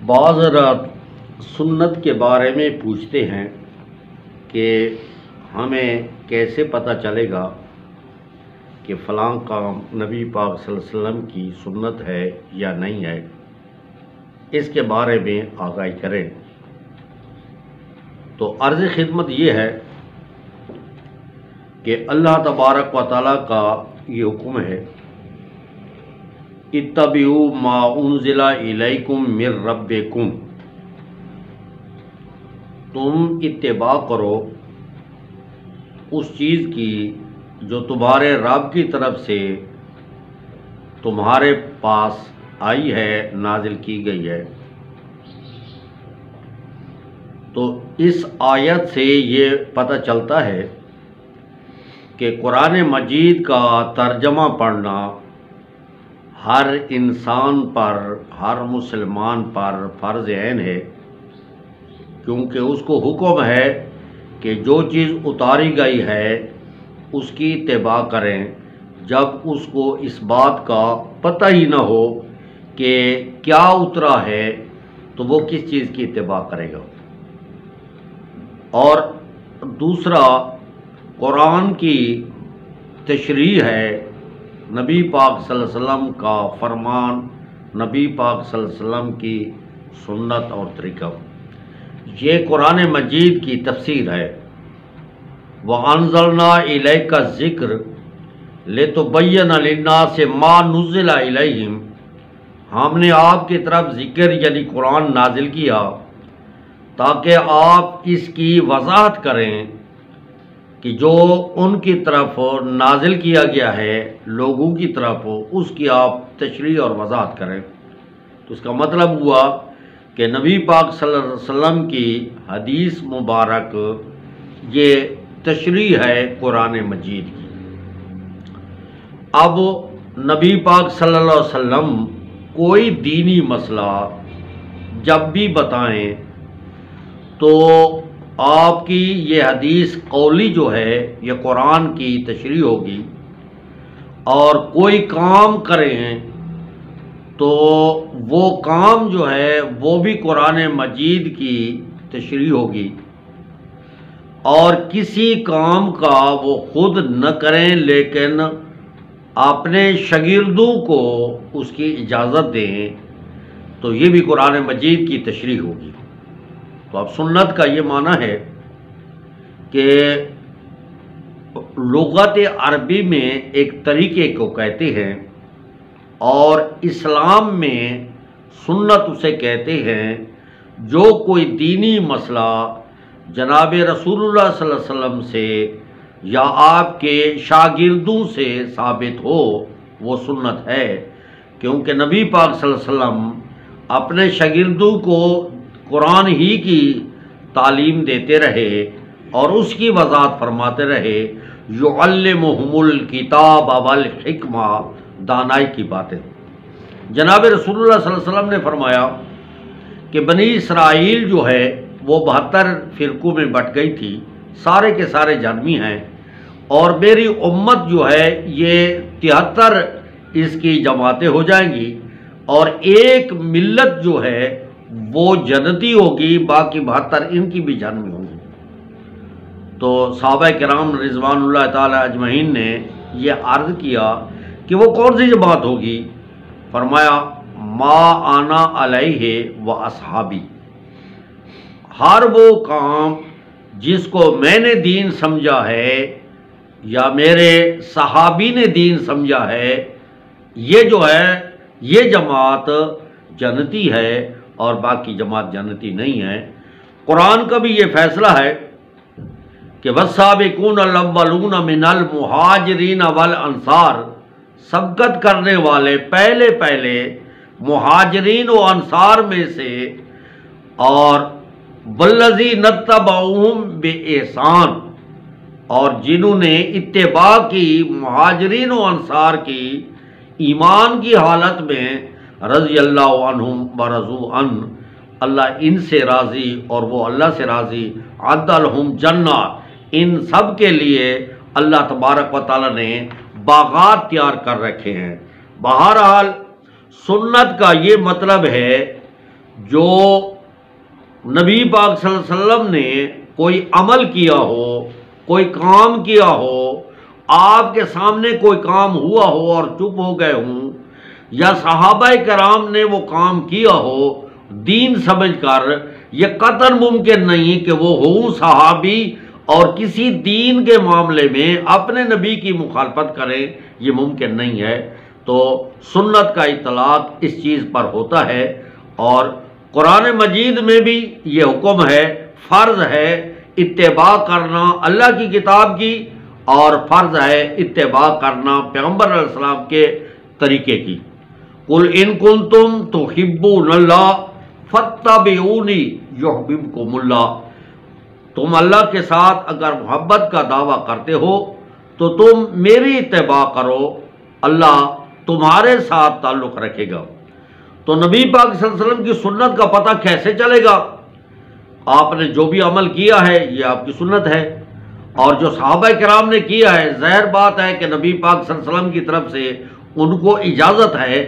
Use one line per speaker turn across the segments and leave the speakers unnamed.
بعض حضرات سنت کے بارے میں پوچھتے ہیں کہ ہمیں کیسے پتہ چلے گا کہ فلاں کام نبی پاک صلی اللہ علیہ وسلم کی سنت ہے یا نہیں ہے، اس کے بارے میں آگاہی کریں۔ تو عرض خدمت یہ ہے کہ اللہ تبارک و تعالیٰ کا یہ حکم ہے، اتبعوا ما انزل الیکم من ربکم، تم اتباع کرو اس چیز کی جو تمہارے رب کی طرف سے تمہارے پاس آئی ہے، نازل کی گئی ہے۔ تو اس آیت سے یہ پتہ چلتا ہے کہ قرآن مجید کا ترجمہ پڑھنا ہر انسان پر، ہر مسلمان پر فرض عین ہے، کیونکہ اس کو حکم ہے کہ جو چیز اتاری گئی ہے اس کی اتباع کریں جب اس کو اس بات کا پتہ ہی نہ ہو کہ کیا اترا ہے تو وہ کس چیز کی اتباع کرے گا۔ اور دوسرا، قرآن کی تشریح ہے، نبی پاک صلی اللہ علیہ وسلم کا فرمان، نبی پاک صلی اللہ علیہ وسلم کی سنت اور طریقہ، یہ قرآن مجید کی تفسیر ہے۔ وَأَنزَلْنَا إِلَيْكَ الذِّكْرَ لِتُبَيِّنَ لِلنَّاسِ مَا نُزِّلَ إِلَيْهِمْ، ہم نے آپ کی طرف ذکر یعنی قرآن نازل کیا تاکہ آپ اس کی وضاحت کریں کہ جو ان کی طرف نازل کیا گیا ہے لوگوں کی طرف، اس کی آپ تشریح اور وضاحت کریں۔ تو اس کا مطلب ہوا کہ نبی پاک صلی اللہ علیہ وسلم کی حدیث مبارک یہ تشریح ہے قرآن مجید کی۔ اب نبی پاک صلی اللہ علیہ وسلم کوئی دینی مسئلہ جب بھی بتائیں تو آپ کی یہ حدیث قولی جو ہے یہ قرآن کی تشریح ہوگی، اور کوئی کام کریں تو وہ کام جو ہے وہ بھی قرآن مجید کی تشریح ہوگی، اور کسی کام کا وہ خود نہ کریں لیکن اپنے شاگردوں کو اس کی اجازت دیں تو یہ بھی قرآن مجید کی تشریح ہوگی۔ تو اب سنت کا یہ معنی ہے کہ لغت عربی میں ایک طریقے کو کہتے ہیں، اور اسلام میں سنت اسے کہتے ہیں جو کوئی دینی مسئلہ جناب رسول اللہ صلی اللہ علیہ وسلم سے یا آپ کے شاگردوں سے ثابت ہو، وہ سنت ہے، کیونکہ نبی پاک صلی اللہ علیہ وسلم اپنے شاگردوں کو قرآن ہی کی تعلیم دیتے رہے اور اس کی وضاحت فرماتے رہے، یعلمہم الکتاب والحکمہ، دانائی کی باتیں۔ جناب رسول اللہ صلی اللہ علیہ وسلم نے فرمایا کہ بنی اسرائیل جو ہے وہ 72 فرقوں میں بٹ گئی تھی، سارے کے سارے جہنمی ہیں، اور میری امت جو ہے یہ 73 اس کی جماعتیں ہو جائیں گی، اور ایک ملت جو ہے وہ جنتی ہوگی، باقی 72 ان کی بھی جہنمی ہوں گی۔ تو صحابہ کرام رضوان اللہ تعالی اجمعین نے یہ عرض کیا کہ وہ کون سی جماعت ہوگی؟ فرمایا ما انا علیہ و اصحابی، ہر وہ کام جس کو میں نے دین سمجھا ہے یا میرے صحابی نے دین سمجھا ہے، یہ جو ہے یہ جماعت جنتی ہے اور باقی جماعت جنتی نہیں ہے۔ قرآن کا بھی یہ فیصلہ ہے کہ والسابقون الاولون من المہاجرین والانصار، سبقت کرنے والے پہلے مہاجرین و انصار میں سے، اور والذین اتبعوہم بإحسان، اور جنہوں نے اتباع کی مہاجرین و انصار کی ایمان کی حالت میں، رضی اللہ عنہم ورضوا عنہ، اللہ ان سے راضی اور وہ اللہ سے راضی، عد لہم جنہ، ان سب کے لیے اللہ تبارک و تعالیٰ نے باغات تیار کر رکھے ہیں۔ بہرحال سنت کا یہ مطلب ہے جو نبی پاک صلی اللہ علیہ وسلم نے کوئی عمل کیا ہو، کوئی کام کیا ہو، آپ کے سامنے کوئی کام ہوا ہو اور چپ ہو گئے ہوں، یا صحابہ کرام نے وہ کام کیا ہو دین سمجھ کر، یہ قطعاً ممکن نہیں کہ وہ ہوں صحابی اور کسی دین کے معاملے میں اپنے نبی کی مخالفت کریں، یہ ممکن نہیں ہے۔ تو سنت کا اطلاق اس چیز پر ہوتا ہے، اور قرآن مجید میں بھی یہ حکم ہے، فرض ہے اتباع کرنا اللہ کی کتاب کی، اور فرض ہے اتباع کرنا پیغمبر علیہ السلام کے طریقے کی۔ قل ان کنتم تحبون اللہ فاتبعونی یحببکم اللہ، تم اللہ کے ساتھ اگر محبت کا دعویٰ کرتے ہو تو تم میری اتباع کرو، اللہ تمہارے ساتھ تعلق رکھے گا۔ تو نبی پاک صلی اللہ علیہ وسلم کی سنت کا پتہ کیسے چلے گا؟ آپ نے جو بھی عمل کیا ہے یہ آپ کی سنت ہے، اور جو صحابہ کرام نے کیا ہے ظاہر بات ہے کہ نبی پاک صلی اللہ علیہ وسلم کی طرف سے ان کو اجازت ہے،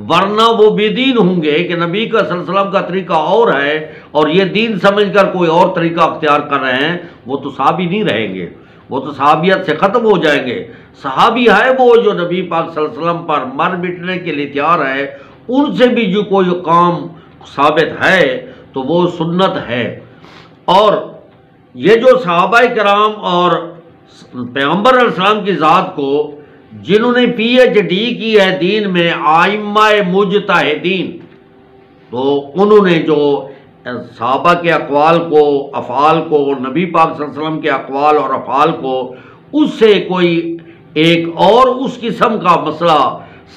ورنہ وہ بے دین ہوں گے کہ نبی کا صلی اللہ علیہ وسلم کا طریقہ اور ہے اور یہ دین سمجھ کر کوئی اور طریقہ اختیار کر رہے ہیں، وہ تو صحابی نہیں رہیں گے، وہ تو صحابیت سے ختم ہو جائیں گے۔ صحابی ہے وہ جو نبی پاک صلی اللہ علیہ وسلم پر مر مٹنے کے لیے تیار ہے، ان سے بھی جو کوئی کام ثابت ہے تو وہ سنت ہے۔ اور یہ جو صحابہ کرام اور پیغمبر علیہ السلام کی ذات کو جنہوں نے پی ایچ ڈی کی ہے دین میں، ائمہ مجتہدین، تو انہوں نے جو صحابہ کے اقوال کو، افعال کو، نبی پاک صلی اللہ علیہ وسلم کے اقوال اور افعال کو اس سے کوئی ایک اور اس قسم کا مسئلہ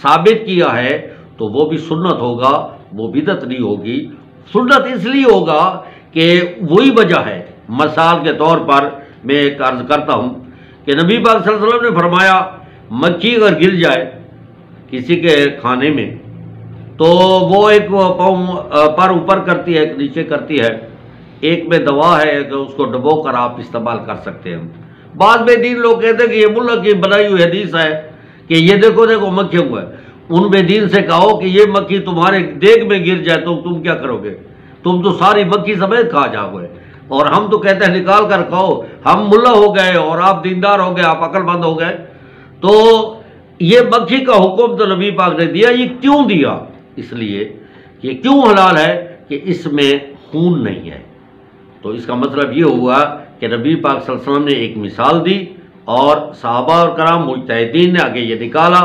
ثابت کیا ہے تو وہ بھی سنت ہوگا، وہ بدعت نہیں ہوگی۔ سنت اس لیے ہوگا کہ وہی وجہ ہے۔ مثال کے طور پر میں ایک عرض کرتا ہوں کہ نبی پاک صلی اللہ علیہ وسلم نے فرمایا مکھی اگر گر جائے کسی کے کھانے میں تو وہ ایک پاؤں پر اوپر کرتی ہے، ایک نیچے کرتی ہے، ایک میں دوا ہے کہ اس کو ڈبو کر آپ استعمال کر سکتے ہیں۔ بعض بے دین لوگ کہتے ہیں کہ یہ ملا کی بنائی ہوئی حدیث ہے کہ یہ دیکھو دیکھو مکھی ہوا ہے۔ ان بے دین سے کہو کہ یہ مکھی تمہارے دیگ میں گر جائے تو تم کیا کرو گے؟ تم تو ساری مکھی سمیت کھا جاؤ گے، اور ہم تو کہتے ہیں نکال کر کھاؤ۔ ہم ملا ہو گئے اور آپ دیندار ہو گئے، آپ عقل مند ہو گئے۔ تو یہ مکھی کا حکم تو نبی پاک نے دیا۔ یہ کیوں دیا؟ اس لیے کہ کیوں حلال ہے کہ اس میں خون نہیں ہے۔ تو اس کا مطلب یہ ہوا کہ نبی پاک صلی اللہ علیہ وسلم نے ایک مثال دی اور صحابہ اور کرام مجتہدین نے آگے یہ نکالا۔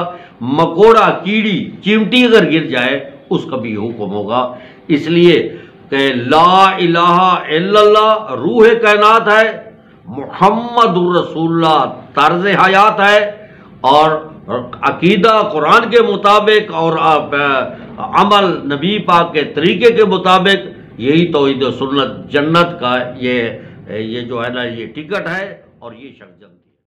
مکوڑا، کیڑی، چیمٹی اگر گر جائے اس کا بھی حکم ہوگا، اس لیے کہ لا الہ الا اللہ روح کائنات ہے، محمد الرسول اللہ طرز حیات ہے، اور عقیدہ قرآن کے مطابق اور عمل نبی پاک کے طریقے کے مطابق، یہی توحید و سنت جنت کا یہ جو ہے نا یہ ٹکٹ ہے، اور یہ شخص جنت